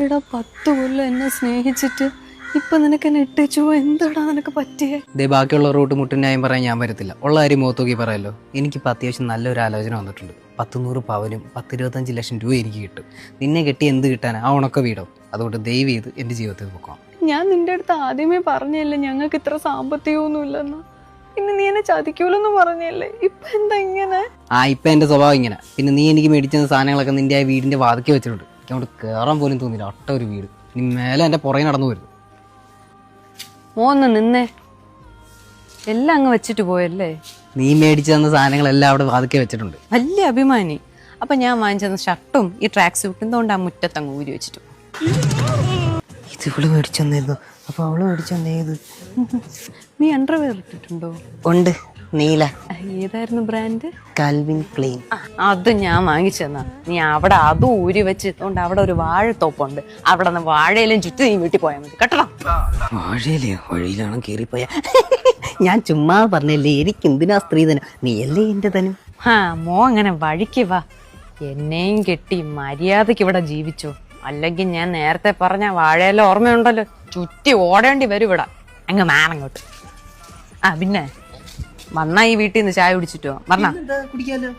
എടാ 10 കൊല്ലം എന്നെ സ്നേഹിച്ചിട്ട് ഇപ്പൊ നിനക്ക് എന്നെ ഇട്ടേച്ചു എന്താടാ നിനക്ക് പറ്റിയേ? ബാക്കിയുള്ള റൂട്ട് മുട്ടിനായും പറയാൻ ഞാൻ വരത്തില്ല. ഉള്ള കാര്യം മുഖത്തോക്കി പറയാലോ. എനിക്കിപ്പോൾ അത്യാവശ്യം നല്ലൊരു ആലോചന വന്നിട്ടുണ്ട്. 100 പവനും 10-25 ലക്ഷം രൂപ എനിക്ക് കിട്ടും. നിന്നെ കെട്ടി എന്ത് കിട്ടാനാ? ആ ഉണക്ക വീടോ? അതുകൊണ്ട് ദയവ് ചെയ്ത് എൻ്റെ ജീവിതത്തിൽ പോക്കണം. ഞാൻ നിന്റെ അടുത്ത് ആദ്യമേ പറഞ്ഞല്ലേ ഞങ്ങൾക്ക് ഇത്ര സാമ്പത്തികമൊന്നും ഇല്ലെന്ന്. പിന്നെ നീ എന്നെ ചതിക്കൂലെന്ന് പറഞ്ഞല്ലേ, ഇപ്പൊ എന്താ ഇങ്ങനെ? ഇപ്പം എൻ്റെ സ്വഭാവം ഇങ്ങനെ. പിന്നെ നീ എനിക്ക് മേടിച്ച സാധനങ്ങളൊക്കെ നിൻ്റെ ആ വീടിൻ്റെ വാതിക്കെ വെച്ചിട്ടുണ്ട്. എനിക്ക് അങ്ങോട്ട് കയറാൻ പോലും തോന്നില്ല. ഒട്ട ഒരു വീട്. നീ മേലെ എൻ്റെ പുറകെ നടന്നു വരുന്നു. മോന്ന് നിന്നേ, എല്ലാം അങ്ങ് വെച്ചിട്ട് പോയല്ലേ? നീ മേടിച്ചു തന്ന സാധനങ്ങളെല്ലാം അവിടെ വാതിക്കെ വെച്ചിട്ടുണ്ട്. വലിയ അഭിമാനി. അപ്പൊ ഞാൻ വാങ്ങിച്ചെന്ന ഷർട്ടും ഈ ട്രാക്ക് സൂട്ടും കൊണ്ട് ആ മുറ്റത്തങ്ങ് ഊരി വെച്ചിട്ടു. ഇത് ഇവള് മേടിച്ചെന്നായിരുന്നു. അപ്പൊ അവള് മേടിച്ചെന്നേത്? നീ അണ്ടർവെയർ ഇട്ടിട്ടുണ്ടോ? ഉണ്ട്, നീല. ഏതായിരുന്നു ബ്രാൻഡ്? Calvin Klein. അത് ഞാൻ വാങ്ങിച്ചെന്നാ. നീ അവിടെ അതും ഊരി വെച്ചിട്ടുണ്ട്. അവിടെ ഒരു വാഴത്തോപ്പുണ്ട്. അവിടെ നിന്ന് വാഴയിലും ചുറ്റി നീ വീട്ടിൽ പോയാൽ മതി കേട്ടോ. വാഴയിലേ? വഴിയിലാണ് കേറിപ്പോയ. ഞാൻ ചുമ്മാ പറഞ്ഞല്ലേ, എനിക്ക് എന്തിനാ സ്ത്രീധനം? നീയല്ലേ എന്റെ ധനം. മോ അങ്ങനെ വഴിക്ക് വാ. എന്നെയും കെട്ടി മര്യാദക്ക് ഇവിടെ ജീവിച്ചോ. അല്ലെങ്കിൽ ഞാൻ നേരത്തെ പറഞ്ഞ വാഴയില ഓർമ്മയുണ്ടല്ലോ, ചുറ്റി ഓടേണ്ടി വരും ഇവിടെ. അങ്ങ് മാനങ്ങോട്ട്. പിന്നെ വന്നാ ഈ വീട്ടിൽ നിന്ന് ചായ കുടിച്ചിട്ടോ? പറഞ്ഞ കുടിക്കാലോ.